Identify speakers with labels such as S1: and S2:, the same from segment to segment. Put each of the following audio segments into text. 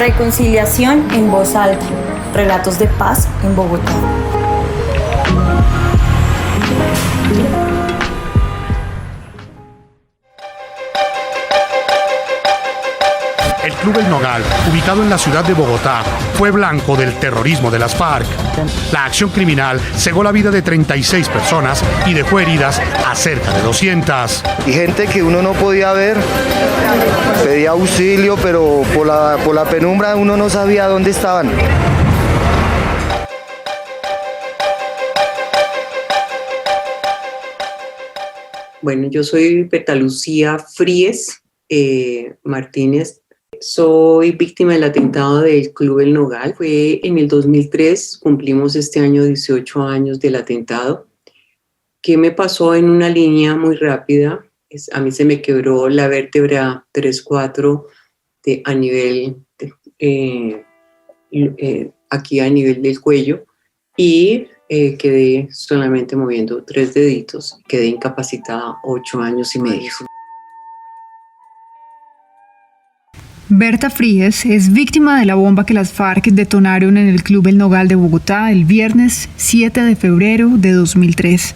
S1: Reconciliación en voz alta. Relatos de paz en Bogotá.
S2: El Club El Nogal, ubicado en la ciudad de Bogotá, fue blanco del terrorismo de las FARC. La acción criminal cegó la vida de 36 personas y dejó heridas a cerca de 200.
S3: Y gente que uno no podía ver, pedía auxilio, pero por la penumbra uno no sabía dónde estaban.
S4: Bueno, yo soy Betalucía Fríes Martínez. Soy víctima del atentado del Club El Nogal. Fue en el 2003, cumplimos este año 18 años del atentado. ¿Qué me pasó en una línea muy rápida? A mí se me quebró la vértebra 3-4 a nivel, aquí a nivel del cuello, y quedé solamente moviendo 3 deditos. Quedé incapacitada 8 años y medio.
S5: Berta Fríes es víctima de la bomba que las FARC detonaron en el Club El Nogal de Bogotá el viernes 7 de febrero de 2003.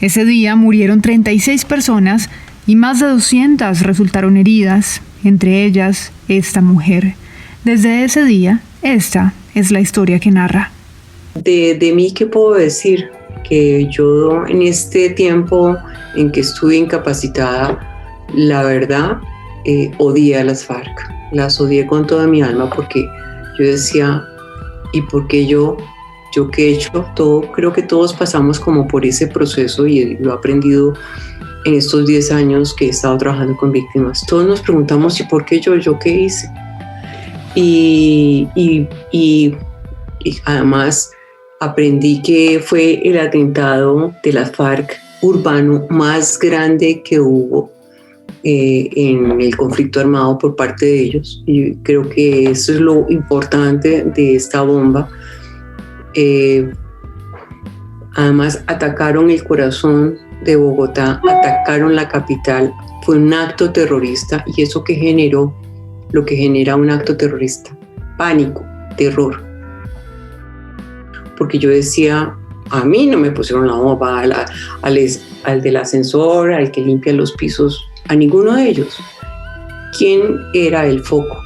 S5: Ese día murieron 36 personas y más de 200 resultaron heridas, entre ellas esta mujer. Desde ese día, esta es la historia que narra.
S4: De mí, ¿qué puedo decir? Que yo en este tiempo en que estuve incapacitada, la verdad, odié a las FARC. Las odié con toda mi alma porque yo decía, ¿y por qué yo qué he hecho? Creo que todos pasamos como por ese proceso y lo he aprendido en estos 10 años que he estado trabajando con víctimas. Todos nos preguntamos, ¿y por qué yo qué hice? Y además aprendí que fue el atentado de las FARC urbano más grande que hubo en el conflicto armado por parte de ellos, y creo que eso es lo importante de esta bomba. Además atacaron el corazón de Bogotá, atacaron la capital, fue un acto terrorista, y eso que generó, lo que genera un acto terrorista: pánico, terror. Porque yo decía, a mí no me pusieron la bomba, al del ascensor, al que limpia los pisos, a ninguno de ellos. ¿Quién era el foco?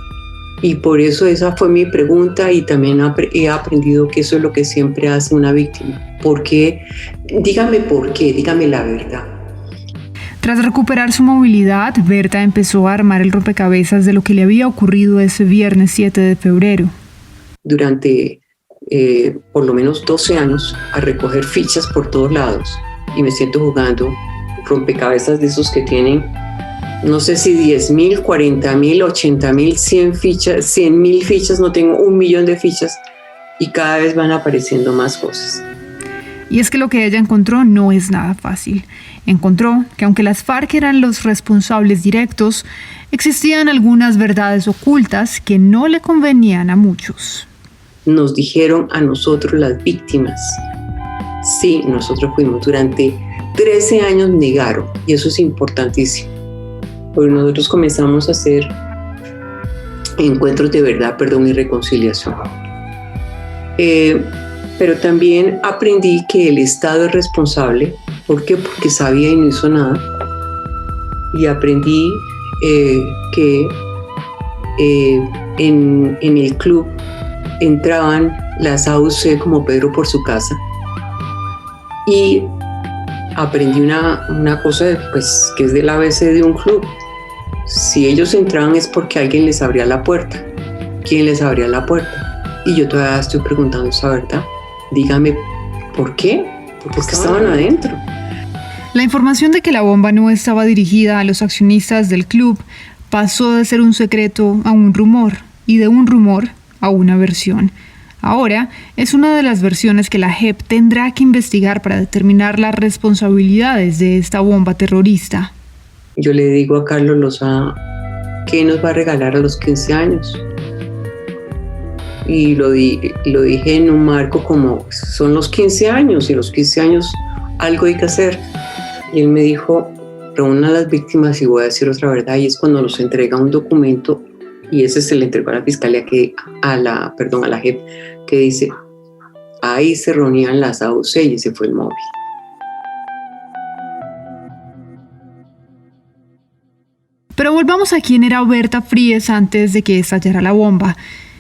S4: Y por eso esa fue mi pregunta, y también he aprendido que eso es lo que siempre hace una víctima. ¿Por qué? Dígame por qué, dígame la verdad.
S5: Tras recuperar su movilidad, Berta empezó a armar el rompecabezas de lo que le había ocurrido ese viernes 7 de febrero.
S4: Durante por lo menos 12 años a recoger fichas por todos lados, y me siento jugando rompecabezas de esos que tienen, no sé si 10.000, 40.000, 80.000, 100 fichas, 100.000 fichas, no tengo 1.000.000 de fichas, y cada vez van apareciendo más cosas.
S5: Y es que lo que ella encontró no es nada fácil. Encontró que aunque las FARC eran los responsables directos, existían algunas verdades ocultas que no le convenían a muchos.
S4: Nos dijeron a nosotros, las víctimas, sí, nosotros fuimos, durante 13 años negaron, y eso es importantísimo, porque nosotros comenzamos a hacer encuentros de verdad, perdón y reconciliación. Pero también aprendí que el Estado es responsable. ¿Por qué? Porque sabía y no hizo nada. Y aprendí que en el club entraban las AUC como Pedro por su casa. Y aprendí una cosa pues, que es del ABC de un club. Si ellos entraban es porque alguien les abría la puerta. ¿Quién les abría la puerta? Y yo todavía estoy preguntando esa verdad. Dígame, ¿por qué? Porque estaban adentro.
S5: La información de que la bomba no estaba dirigida a los accionistas del club pasó de ser un secreto a un rumor, y de un rumor a una versión. Ahora es una de las versiones que la JEP tendrá que investigar para determinar las responsabilidades de esta bomba terrorista.
S4: Yo le digo a Carlos Lozada, ¿qué nos va a regalar a los 15 años? Y lo dije en un marco como, son los 15 años, y los 15 años algo hay que hacer. Y él me dijo, reúna a las víctimas y voy a decir otra verdad, y es cuando nos entrega un documento Y ese se le entregó a la fiscalía, a la JEP, que dice, ahí se reunían las AUC y ese fue el móvil.
S5: Pero volvamos a quién era Berta Fríes antes de que estallara la bomba.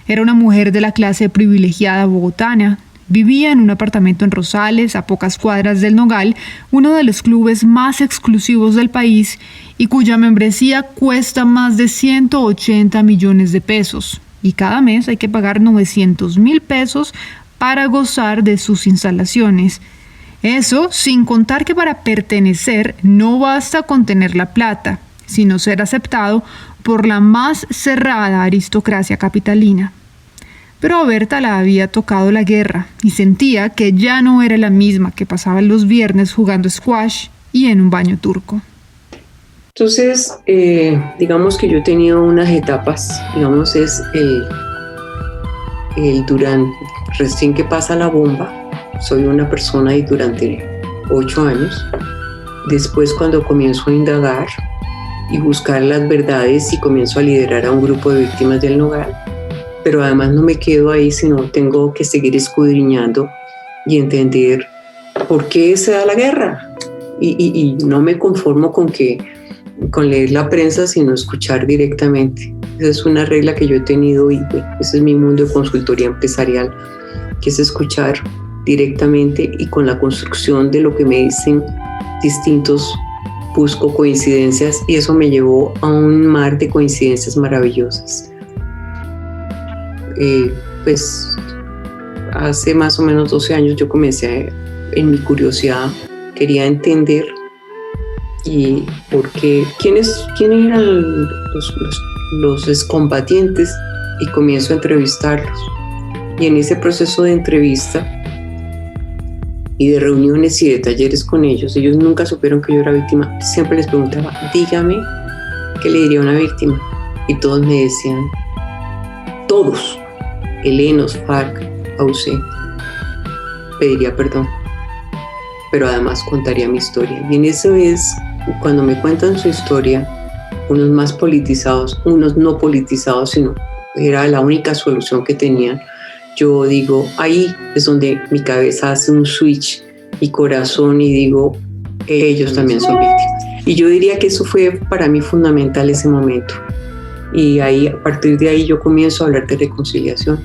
S5: Era una mujer de la clase privilegiada bogotana. Vivía en un apartamento en Rosales, a pocas cuadras del Nogal, uno de los clubes más exclusivos del país y cuya membresía cuesta más de 180 millones de pesos. Y cada mes hay que pagar 900.000 pesos para gozar de sus instalaciones. Eso sin contar que para pertenecer no basta con tener la plata, sino ser aceptado por la más cerrada aristocracia capitalina. Pero a Berta la había tocado la guerra y sentía que ya no era la misma que pasaba los viernes jugando squash y en un baño turco.
S4: Entonces, digamos que yo he tenido unas etapas, digamos es el durante, recién que pasa la bomba, soy una persona ahí durante 8 años. Después cuando comienzo a indagar y buscar las verdades y comienzo a liderar a un grupo de víctimas del Nogal, pero además no me quedo ahí, sino tengo que seguir escudriñando y entender por qué se da la guerra. Y no me conformo con leer la prensa, sino escuchar directamente. Esa es una regla que yo he tenido y ese es mi mundo de consultoría empresarial, que es escuchar directamente y con la construcción de lo que me dicen distintos, busco coincidencias y eso me llevó a un mar de coincidencias maravillosas. Pues hace más o menos 12 años yo comencé en mi curiosidad, quería entender y por qué, quiénes eran los excombatientes y comienzo a entrevistarlos. Y en ese proceso de entrevista y de reuniones y de talleres con ellos nunca supieron que yo era víctima. Siempre les preguntaba, dígame, ¿qué le diría a una víctima? Y todos me decían, todos, helenos, FARC, AUC, pediría perdón, pero además contaría mi historia. Y en eso es cuando me cuentan su historia, unos más politizados, unos no politizados, sino era la única solución que tenían. Yo digo, ahí es donde mi cabeza hace un switch, mi corazón, y digo, ellos también son víctimas. Y yo diría que eso fue para mí fundamental ese momento. Y ahí, a partir de ahí yo comienzo a hablar de reconciliación.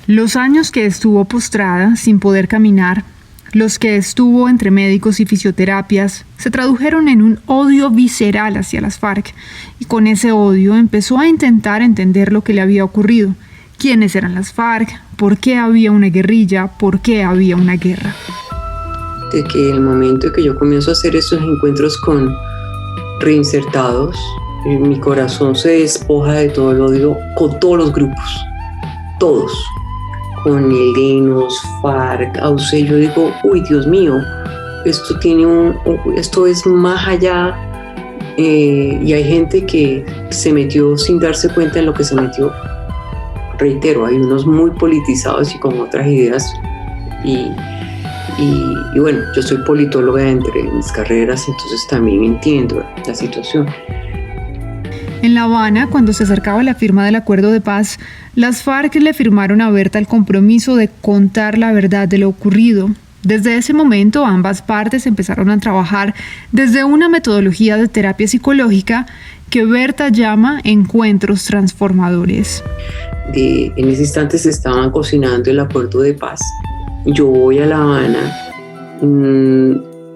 S5: Los años que estuvo postrada, sin poder caminar, los que estuvo entre médicos y fisioterapias, se tradujeron en un odio visceral hacia las FARC. Y con ese odio empezó a intentar entender lo que le había ocurrido. ¿Quiénes eran las FARC? ¿Por qué había una guerrilla? ¿Por qué había una guerra?
S4: De que el momento en que yo comienzo a hacer esos encuentros con reinsertados, mi corazón se despoja de todo el odio con todos los grupos, todos, con helenos, FARC, AUC. Yo digo, uy, Dios mío, esto es más allá, y hay gente que se metió sin darse cuenta en lo que se metió. Reitero, hay unos muy politizados y con otras ideas y bueno, yo soy politóloga entre mis carreras, entonces también entiendo la situación.
S5: En La Habana, cuando se acercaba la firma del acuerdo de paz, las FARC le firmaron a Berta el compromiso de contar la verdad de lo ocurrido. Desde ese momento, ambas partes empezaron a trabajar desde una metodología de terapia psicológica que Berta llama encuentros transformadores.
S4: En ese instante se estaban cocinando el acuerdo de paz. Yo voy a La Habana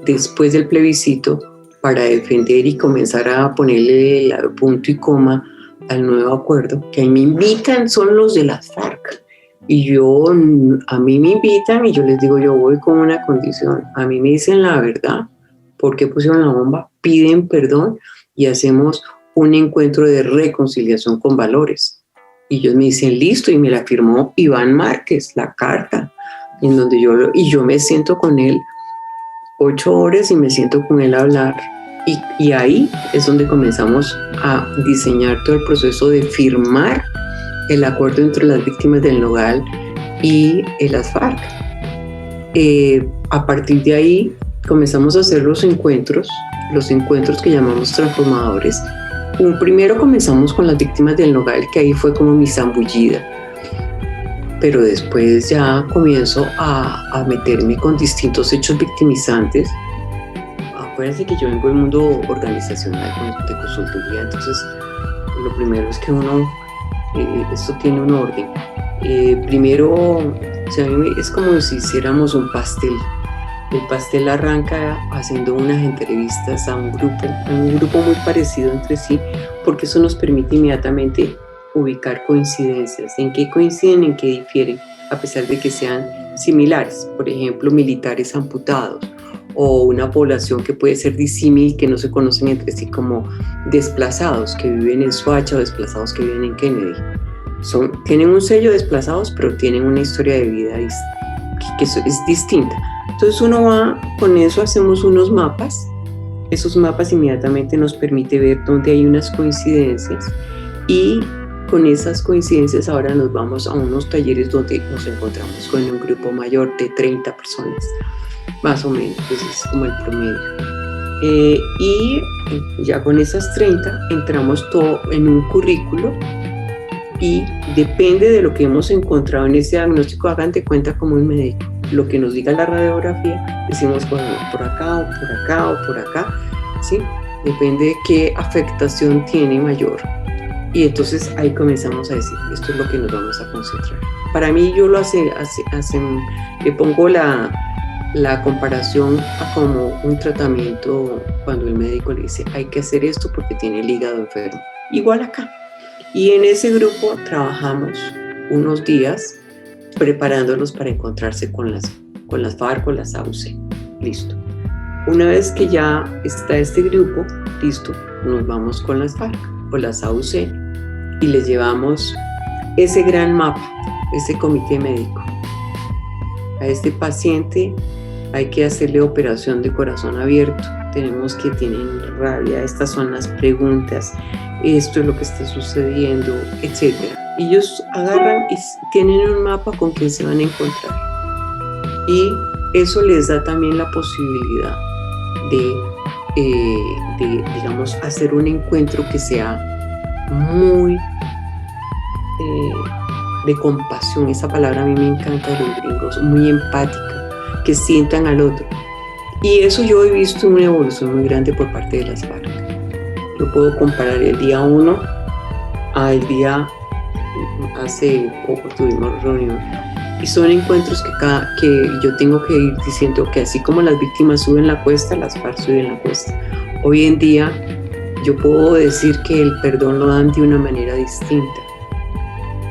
S4: después del plebiscito para defender y comenzar a ponerle el punto y coma al nuevo acuerdo, que ahí me invitan, son los de las FARC. Y a mí me invitan y yo les digo, yo voy con una condición. A mí me dicen la verdad, por qué pusieron la bomba, piden perdón y hacemos un encuentro de reconciliación con valores. Y ellos me dicen, listo, y me la firmó Iván Márquez, la carta, en donde yo me siento con él 8 horas y me siento con él a hablar. Y ahí es donde comenzamos a diseñar todo el proceso de firmar el acuerdo entre las víctimas del Nogal y las FARC. A partir de ahí comenzamos a hacer los encuentros que llamamos transformadores, Primero comenzamos con las víctimas del Nogal, que ahí fue como mi zambullida, pero después ya comienzo a meterme con distintos hechos victimizantes. Acuérdense que yo vengo del mundo organizacional de consultoría, entonces lo primero es que esto tiene un orden. Primero, o sea, es como si hiciéramos un pastel. El pastel arranca haciendo unas entrevistas a un grupo muy parecido entre sí, porque eso nos permite inmediatamente ubicar coincidencias, en qué coinciden, en qué difieren, a pesar de que sean similares. Por ejemplo, militares amputados, o una población que puede ser disímil, que no se conocen entre sí, como desplazados que viven en Soacha o desplazados que viven en Kennedy. Tienen un sello desplazados, pero tienen una historia de vida que es distinta. Entonces uno va, con eso hacemos unos mapas. Esos mapas inmediatamente nos permite ver dónde hay unas coincidencias, y con esas coincidencias ahora nos vamos a unos talleres donde nos encontramos con un grupo mayor de 30 personas, más o menos, pues es como el promedio. Y ya con esas 30 entramos todo en un currículo, y depende de lo que hemos encontrado en ese diagnóstico, hagan de cuenta como un médico. Lo que nos diga la radiografía, decimos por acá o por acá o por acá, ¿sí? Depende de qué afectación tiene mayor. Y entonces ahí comenzamos a decir, esto es lo que nos vamos a concentrar. Para mí yo le pongo la comparación a como un tratamiento cuando el médico le dice, hay que hacer esto porque tiene el hígado enfermo. Igual acá. Y en ese grupo trabajamos unos días preparándolos para encontrarse con las FARC o las AUC. Listo. Una vez que ya está este grupo, listo, nos vamos con las FARC o las AUC y les llevamos ese gran mapa, ese comité médico. A este paciente hay que hacerle operación de corazón abierto. Tenemos que tienen rabia, estas son las preguntas, esto es lo que está sucediendo, etc. Y ellos agarran y tienen un mapa con quien se van a encontrar. Y eso les da también la posibilidad de digamos, hacer un encuentro que sea muy de compasión. Esa palabra a mí me encanta de los gringos, muy empática, que sientan al otro. Y eso yo he visto una evolución muy grande por parte de las FARC. Yo puedo comparar el día 1 al día, hace poco tuvimos reunión, y son encuentros que yo tengo que ir diciendo que así como las víctimas suben la cuesta, las FARC suben la cuesta. Hoy en día yo puedo decir que el perdón lo dan de una manera distinta,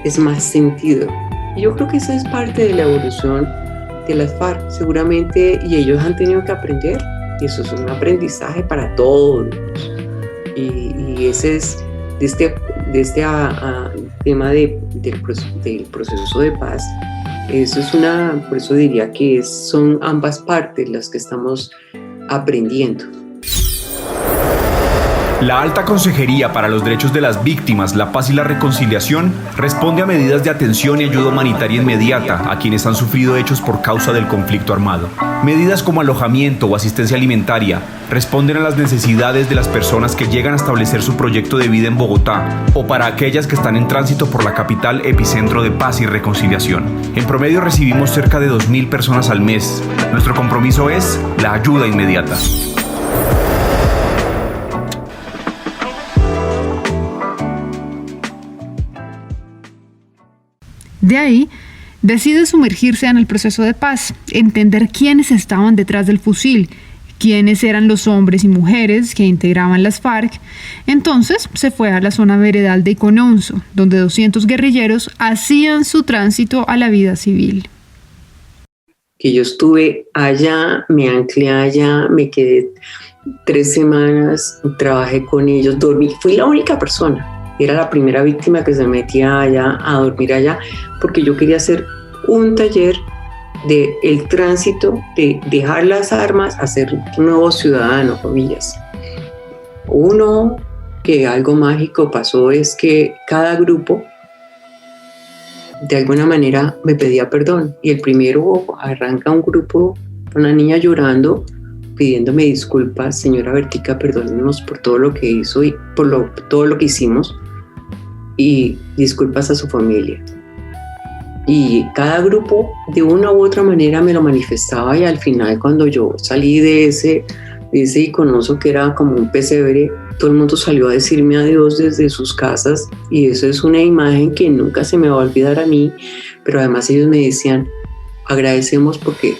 S4: es más sentido. Y yo creo que esa es parte de la evolución de las FARC, seguramente, y ellos han tenido que aprender, y eso es un aprendizaje para todos. Y ese es de este tema del proceso de paz. Eso es por eso diría que son ambas partes las que estamos aprendiendo.
S6: La Alta Consejería para los Derechos de las Víctimas, la Paz y la Reconciliación responde a medidas de atención y ayuda humanitaria inmediata a quienes han sufrido hechos por causa del conflicto armado. Medidas como alojamiento o asistencia alimentaria responden a las necesidades de las personas que llegan a establecer su proyecto de vida en Bogotá o para aquellas que están en tránsito por la capital, epicentro de paz y reconciliación. En promedio recibimos cerca de 2.000 personas al mes. Nuestro compromiso es la ayuda inmediata.
S5: De ahí, decide sumergirse en el proceso de paz, entender quiénes estaban detrás del fusil, quiénes eran los hombres y mujeres que integraban las FARC. Entonces se fue a la zona veredal de Icononso, donde 200 guerrilleros hacían su tránsito a la vida civil.
S4: Que yo estuve allá, me anclé allá, me quedé 3 semanas, trabajé con ellos, dormí, fui la única persona. Era la primera víctima que se metía allá a dormir allá, porque yo quería hacer un taller de el tránsito, de dejar las armas a ser un nuevo ciudadano, comillas. Uno, que algo mágico pasó es que cada grupo de alguna manera me pedía perdón, y el primero arranca un grupo, una niña llorando, pidiéndome disculpas, señora Bertica, perdónenos por todo lo que hizo y por todo lo que hicimos, y disculpas a su familia. Y cada grupo de una u otra manera me lo manifestaba, y al final, cuando yo salí de ese iconoso que era como un pesebre, todo el mundo salió a decirme adiós desde sus casas, y eso es una imagen que nunca se me va a olvidar a mí. Pero además ellos me decían: agradecemos porque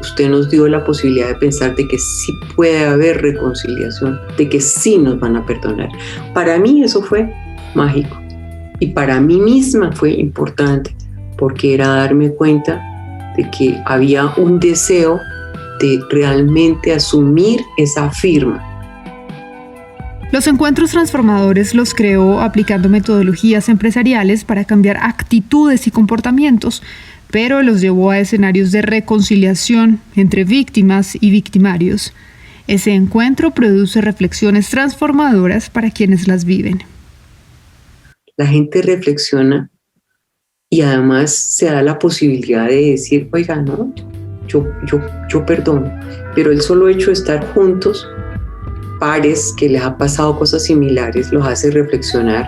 S4: usted nos dio la posibilidad de pensar de que sí puede haber reconciliación, de que sí nos van a perdonar. Para mí eso fue mágico, y para mí misma fue importante, porque era darme cuenta de que había un deseo de realmente asumir esa firma.
S5: Los encuentros transformadores los creó aplicando metodologías empresariales para cambiar actitudes y comportamientos, pero los llevó a escenarios de reconciliación entre víctimas y victimarios. Ese encuentro produce reflexiones transformadoras para quienes las viven.
S4: La gente reflexiona y además se da la posibilidad de decir: oiga, no, yo perdono. Pero el solo hecho de estar juntos, pares que les ha pasado cosas similares, los hace reflexionar.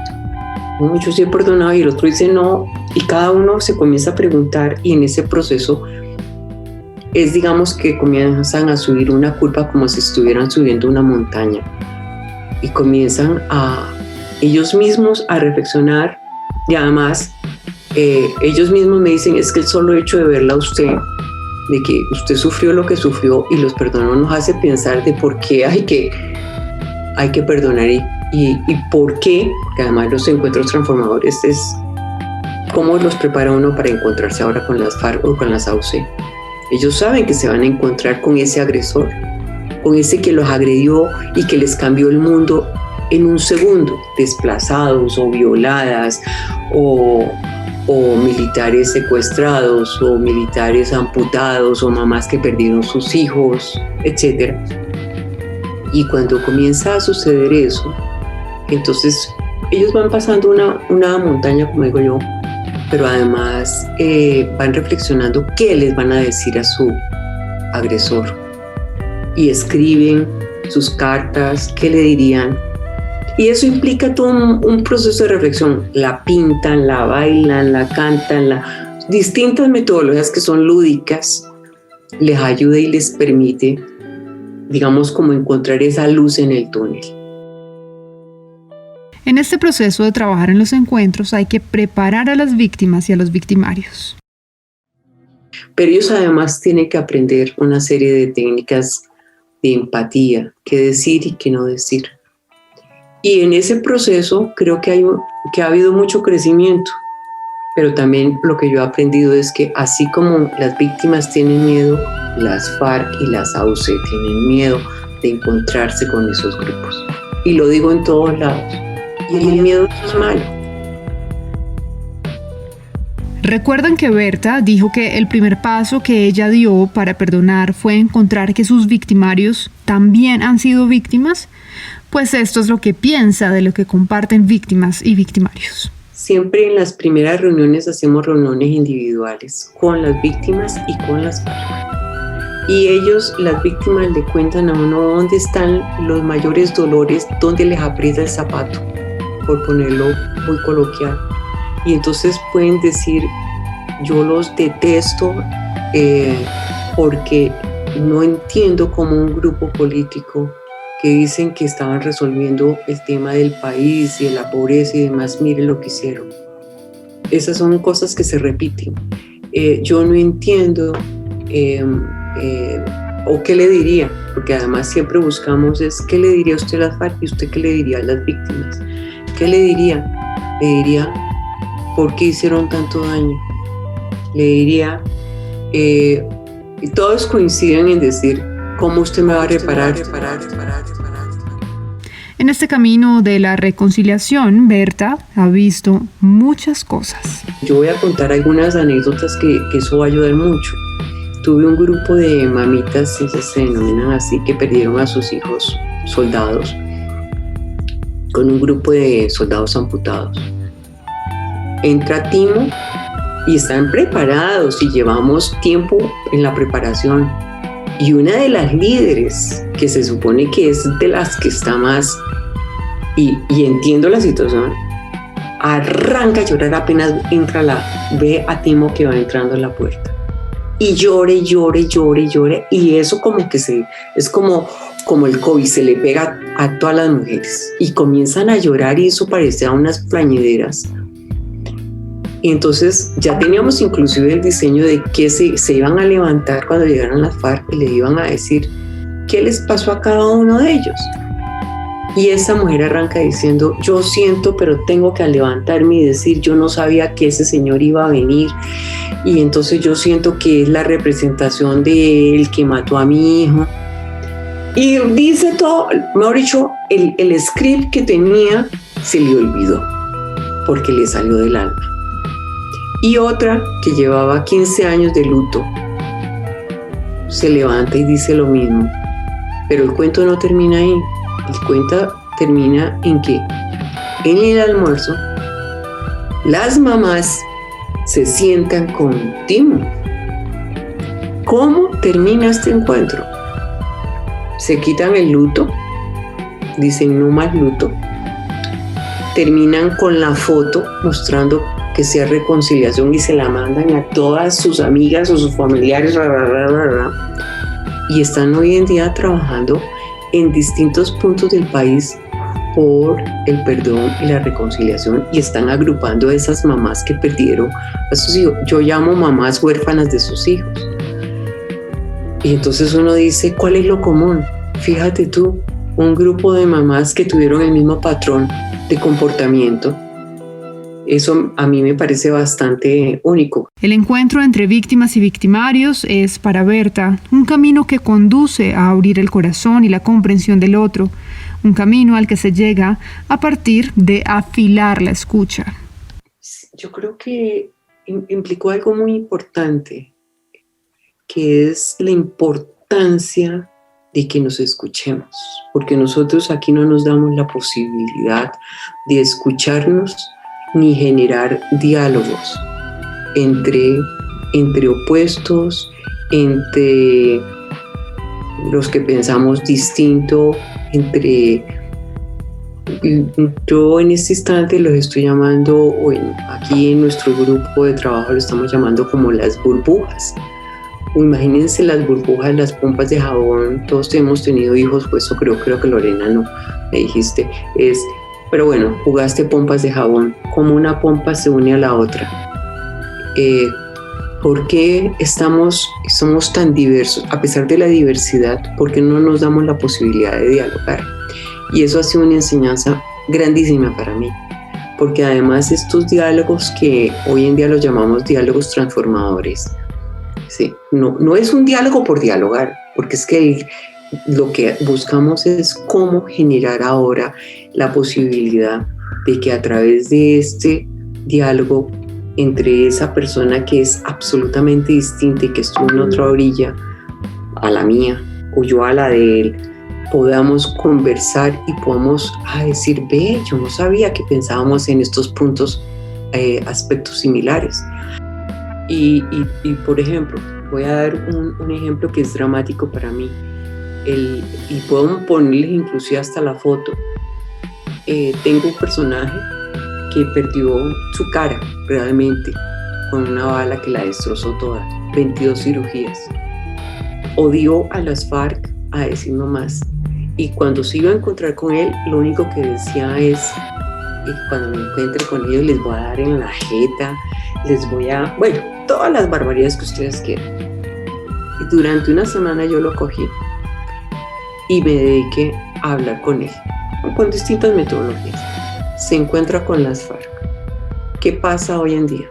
S4: No, yo sí he perdonado, y el otro dice no, y cada uno se comienza a preguntar, y en ese proceso es, digamos, que comienzan a subir una culpa como si estuvieran subiendo una montaña, y comienzan a ellos mismos a reflexionar. Y además ellos mismos me dicen: es que el solo hecho de verla a usted, de que usted sufrió lo que sufrió y los perdonó, nos hace pensar de por qué hay que perdonar y por qué, porque además los encuentros transformadores es cómo los prepara uno para encontrarse ahora con las FARC o con las AUC. Ellos saben que se van a encontrar con ese agresor, con ese que los agredió y que les cambió el mundo en un segundo, desplazados o violadas o militares secuestrados o militares amputados o mamás que perdieron sus hijos, etc. Y cuando comienza a suceder eso, entonces ellos van pasando una montaña, como digo yo, pero además van reflexionando qué les van a decir a su agresor, y escriben sus cartas, qué le dirían. Y eso implica todo un proceso de reflexión. La pintan, la bailan, la cantan, distintas metodologías que son lúdicas, les ayuda y les permite, digamos, como encontrar esa luz en el túnel.
S5: En este proceso de trabajar en los encuentros hay que preparar a las víctimas y a los victimarios.
S4: Pero ellos además tienen que aprender una serie de técnicas de empatía, qué decir y qué no decir. Y en ese proceso creo que ha habido mucho crecimiento, pero también lo que yo he aprendido es que así como las víctimas tienen miedo, las FARC y las AUC tienen miedo de encontrarse con esos grupos. Y lo digo en todos lados. Y el miedo no es malo.
S5: ¿Recuerdan que Berta dijo que el primer paso que ella dio para perdonar fue encontrar que sus victimarios también han sido víctimas? Pues esto es lo que piensa de lo que comparten víctimas y victimarios.
S4: Siempre en las primeras reuniones hacemos reuniones individuales con las víctimas y con las FARC. Y ellos, las víctimas, le cuentan a uno dónde están los mayores dolores, dónde les aprieta el zapato, por ponerlo muy coloquial. Y entonces pueden decir: yo los detesto porque no entiendo cómo un grupo político que dicen que estaban resolviendo el tema del país y de la pobreza y demás, miren lo que hicieron. Esas son cosas que se repiten. Yo no entiendo, o qué le diría, porque además siempre buscamos es qué le diría usted a las FARC y usted qué le diría a las víctimas. ¿Qué le diría? Le diría: ¿por qué hicieron tanto daño? Le diría, y todos coinciden en decir: ¿cómo usted me va a reparar?
S5: En este camino de la reconciliación, Berta ha visto muchas cosas.
S4: Yo voy a contar algunas anécdotas que eso va a ayudar mucho. Tuve un grupo de mamitas, ellas se denominan así, que perdieron a sus hijos soldados, con un grupo de soldados amputados. Entra Timo y están preparados y llevamos tiempo en la preparación. Y una de las líderes, que se supone que es de las que está más, y entiendo la situación, arranca a llorar apenas ve a Timo que va entrando a la puerta. Y llore, y eso como que es como el COVID, se le pega a todas las mujeres. Y comienzan a llorar y eso parecía unas plañideras. Y entonces ya teníamos inclusive el diseño de que se iban a levantar cuando llegaran las FARC y le iban a decir qué les pasó a cada uno de ellos. Y esa mujer arranca diciendo, yo siento, pero tengo que levantarme y decir, yo no sabía que ese señor iba a venir. Y entonces yo siento que es la representación de él que mató a mi hijo. Y dice todo, mejor dicho, el script que tenía se le olvidó, porque le salió del alma. Y otra que llevaba 15 años de luto, se levanta y dice lo mismo. Pero el cuento no termina ahí. El cuento termina en que en el almuerzo las mamás se sientan con Timo. ¿Cómo termina este encuentro? Se quitan el luto, dicen no más luto, terminan con la foto mostrando que sea reconciliación y se la mandan a todas sus amigas o sus familiares, y están hoy en día trabajando en distintos puntos del país por el perdón y la reconciliación, y están agrupando a esas mamás que perdieron a sus hijos. Yo llamo mamás huérfanas de sus hijos. Y entonces uno dice, ¿cuál es lo común? Fíjate tú, un grupo de mamás que tuvieron el mismo patrón de comportamiento. Eso a mí me parece bastante único.
S5: El encuentro entre víctimas y victimarios es para Berta un camino que conduce a abrir el corazón y la comprensión del otro, un camino al que se llega a partir de afilar la escucha.
S4: Yo creo que implicó algo muy importante, que es la importancia de que nos escuchemos, porque nosotros aquí no nos damos la posibilidad de escucharnos ni generar diálogos entre opuestos, entre los que pensamos distinto, yo en este instante los estoy llamando, aquí en nuestro grupo de trabajo lo estamos llamando como las burbujas. Imagínense las burbujas, las pompas de jabón, todos hemos tenido hijos, pues eso creo que Lorena no, me dijiste, pero bueno, jugaste pompas de jabón, como una pompa se une a la otra. ¿Por qué somos tan diversos? A pesar de la diversidad, ¿por qué no nos damos la posibilidad de dialogar? Y eso ha sido una enseñanza grandísima para mí, porque además estos diálogos que hoy en día los llamamos diálogos transformadores, ¿sí? No es un diálogo por dialogar, porque es que lo que buscamos es cómo generar ahora la posibilidad de que a través de este diálogo entre esa persona que es absolutamente distinta y que estuvo en otra orilla a la mía o yo a la de él, podamos conversar y podamos decir, ve, yo no sabía que pensábamos en estos puntos, aspectos similares. Y por ejemplo, voy a dar un ejemplo que es dramático para mí. Y puedo ponerles inclusive hasta la foto. Tengo un personaje que perdió su cara realmente con una bala que la destrozó toda, 22 cirugías. Odió a las FARC, a decir no más. Y cuando se iba a encontrar con él, lo único que decía es, cuando me encuentre con ellos les voy a dar en la jeta, bueno, todas las barbaridades que ustedes quieran. Y durante una semana yo lo cogí y me dediqué a hablar con él, con distintas metodologías. Se encuentra con las FARC. ¿Qué pasa hoy en día?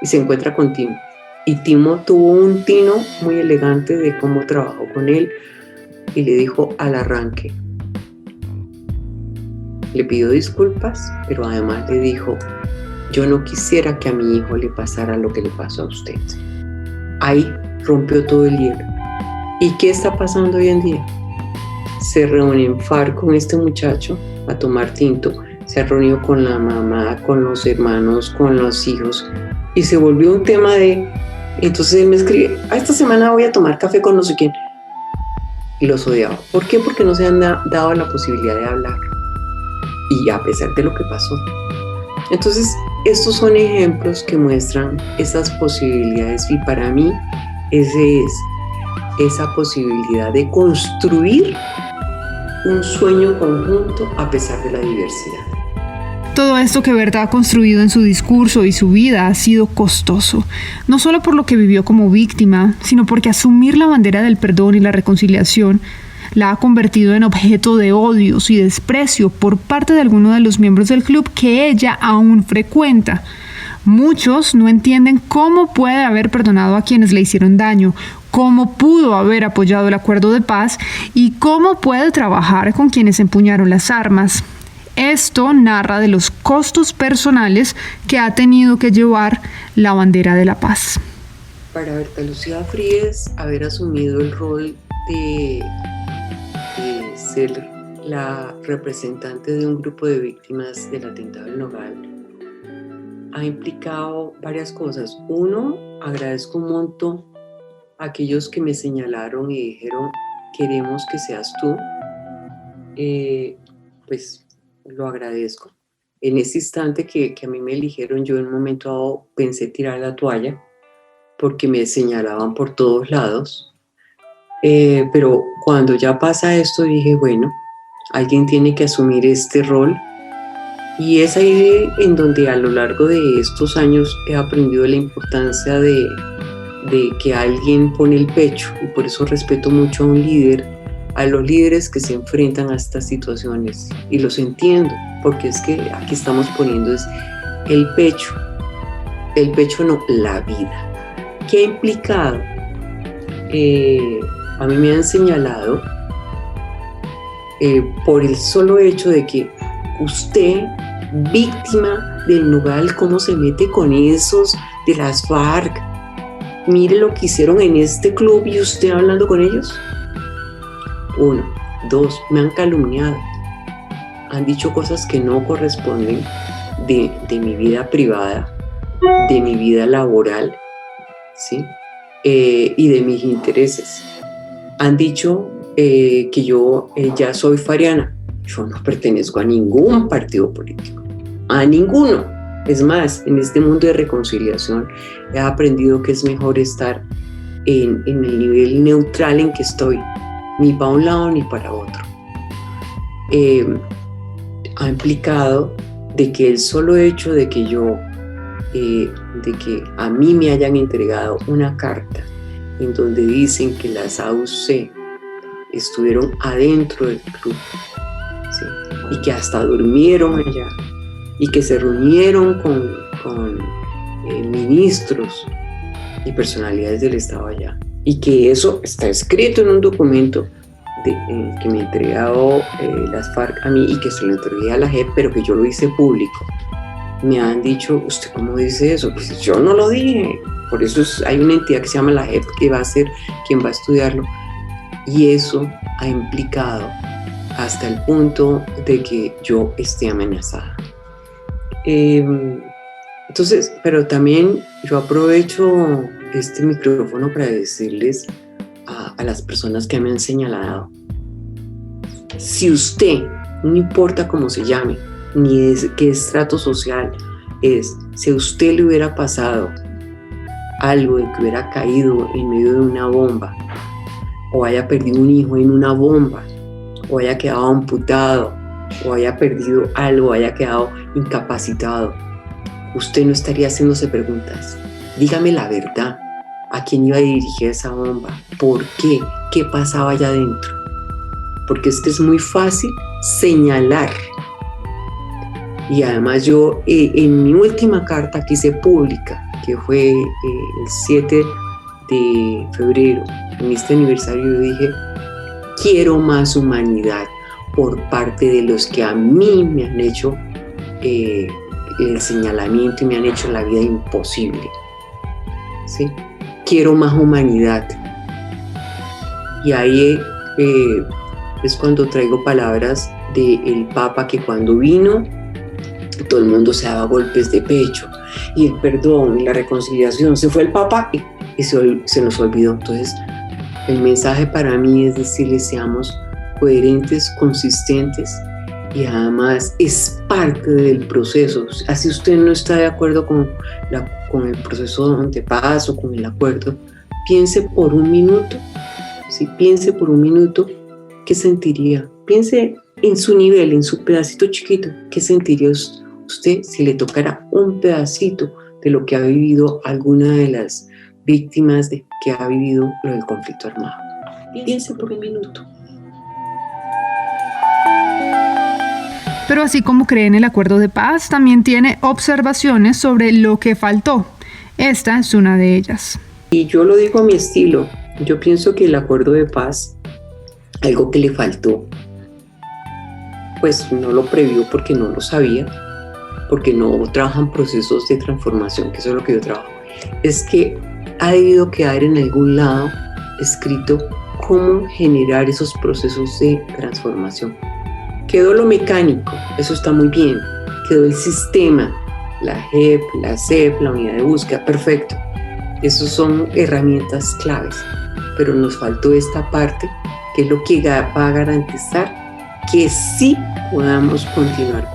S4: Y se encuentra con Timo. Y Timo tuvo un tino muy elegante de cómo trabajó con él y le dijo al arranque. Le pidió disculpas, pero además le dijo, yo no quisiera que a mi hijo le pasara lo que le pasó a usted. Ahí rompió todo el hielo. ¿Y qué está pasando hoy en día? Se reúnen FARC con este muchacho a tomar tinto, se ha reunido con la mamá, con los hermanos, con los hijos, y se volvió un tema de, entonces él me escribe, esta semana voy a tomar café con no sé quién, los odiaba. ¿Por qué? Porque no se han dado la posibilidad de hablar. Y a pesar de lo que pasó. Entonces, estos son ejemplos que muestran esas posibilidades y para mí ese es esa posibilidad de construir un sueño conjunto a pesar de la diversidad.
S5: Todo esto que Berta ha construido en su discurso y su vida ha sido costoso, no solo por lo que vivió como víctima, sino porque asumir la bandera del perdón y la reconciliación la ha convertido en objeto de odios y desprecio por parte de algunos de los miembros del club que ella aún frecuenta. Muchos no entienden cómo puede haber perdonado a quienes le hicieron daño, cómo pudo haber apoyado el acuerdo de paz y cómo puede trabajar con quienes empuñaron las armas. Esto narra de los costos personales que ha tenido que llevar la bandera de la paz.
S4: Para Berta Lucía Fríes, haber asumido el rol de ser la representante de un grupo de víctimas del atentado del Nogal ha implicado varias cosas. Uno, agradezco un montón a aquellos que me señalaron y dijeron, queremos que seas tú. Pues lo agradezco. En ese instante que a mí me eligieron, yo en un momento dado pensé tirar la toalla porque me señalaban por todos lados. Pero cuando ya pasa esto dije, bueno, alguien tiene que asumir este rol y es ahí en donde a lo largo de estos años he aprendido la importancia de que alguien pone el pecho y por eso respeto mucho a un líder, a los líderes que se enfrentan a estas situaciones y los entiendo porque es que aquí estamos poniendo es el pecho no, la vida. ¿Qué ha implicado? A mí me han señalado por el solo hecho de que usted, víctima del Nogal, ¿cómo se mete con esos de las FARC? Mire lo que hicieron en este club y usted hablando con ellos. 1, 2, me han calumniado. Han dicho cosas que no corresponden de mi vida privada, de mi vida laboral, ¿sí? Y de mis intereses. Han dicho que yo ya soy fariana. Yo no pertenezco a ningún partido político, a ninguno. Es más, en este mundo de reconciliación he aprendido que es mejor estar en el nivel neutral en que estoy, ni para un lado ni para otro. Ha implicado de que el solo hecho de que de que a mí me hayan entregado una carta en donde dicen que las AUC estuvieron adentro del club, ¿sí? Y que hasta durmieron allá y que se reunieron con ministros y personalidades del Estado allá y que eso está escrito en un documento que me entregado las FARC a mí y que se lo entregué a la JEP, pero que yo lo hice público. Me han dicho, ¿usted cómo dice eso? Pues yo no lo dije. Por eso hay una entidad que se llama la JEP que va a ser quien va a estudiarlo. Y eso ha implicado hasta el punto de que yo esté amenazada. Entonces, pero también yo aprovecho este micrófono para decirles a las personas que me han señalado, si usted, no importa cómo se llame, ni qué estrato social es, si a usted le hubiera pasado algo de que hubiera caído en medio de una bomba, o haya perdido un hijo en una bomba, o haya quedado amputado, o haya perdido algo, haya quedado incapacitado, usted no estaría haciéndose preguntas. Dígame la verdad, ¿a quién iba a dirigir esa bomba? ¿Por qué? ¿Qué pasaba allá adentro? Porque es que es muy fácil señalar. Y además yo en mi última carta que hice pública, que fue el 7 de febrero, en este aniversario, yo dije, quiero más humanidad por parte de los que a mí me han hecho el señalamiento y me han hecho la vida imposible. ¿Sí? Quiero más humanidad. Y ahí es cuando traigo palabras del Papa, que cuando vino todo el mundo se daba golpes de pecho y el perdón y la reconciliación. Se fue el Papa y se nos olvidó. Entonces El mensaje para mí es decirles seamos coherentes, consistentes y además es parte del proceso. Así usted no está de acuerdo con el proceso de paz o con el acuerdo, piense por un minuto, ¿sí? Piense por un minuto qué sentiría. Piense en su nivel, en su pedacito chiquito, qué sentiría usted si le tocara un pedacito de lo que ha vivido alguna de las víctimas que ha vivido lo del conflicto armado. Piense por un minuto.
S5: Pero así como cree en el acuerdo de paz, también tiene observaciones sobre lo que faltó. Esta es una de ellas.
S4: Y yo lo digo a mi estilo. Yo pienso que el acuerdo de paz, algo que le faltó, pues no lo previó porque no lo sabía, porque no trabajan procesos de transformación, que eso es lo que yo trabajo, es que ha debido quedar en algún lado escrito cómo generar esos procesos de transformación. Quedó lo mecánico, eso está muy bien, quedó el sistema, la JEP, la CEP, la unidad de búsqueda, perfecto. Esas son herramientas claves, pero nos faltó esta parte que es lo que va a garantizar que sí podamos continuar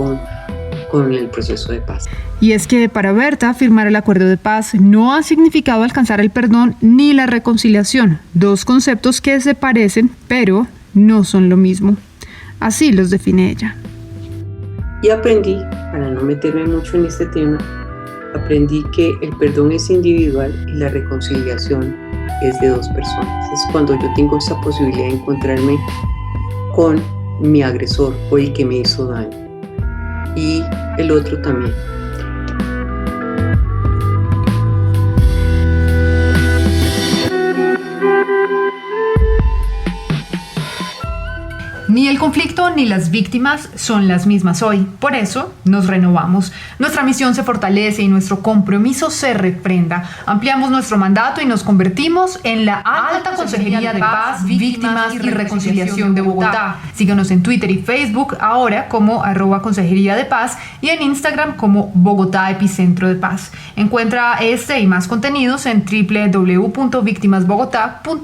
S4: con el proceso de paz.
S5: Y es que para Berta, firmar el acuerdo de paz no ha significado alcanzar el perdón ni la reconciliación, dos conceptos que se parecen, pero no son lo mismo. Así los define ella.
S4: Y aprendí, para no meterme mucho en este tema, aprendí que el perdón es individual y la reconciliación es de dos personas. Es cuando yo tengo esa posibilidad de encontrarme con mi agresor o el que me hizo daño y el otro también.
S5: Ni el conflicto ni las víctimas son las mismas hoy. Por eso nos renovamos. Nuestra misión se fortalece y nuestro compromiso se refrenda. Ampliamos nuestro mandato y nos convertimos en la Alta Consejería de Paz, Víctimas y Reconciliación de Bogotá. Síguenos en Twitter y Facebook ahora como @Consejería de Paz y en Instagram como Bogotá Epicentro de Paz. Encuentra este y más contenidos en www.victimasbogotá.gov.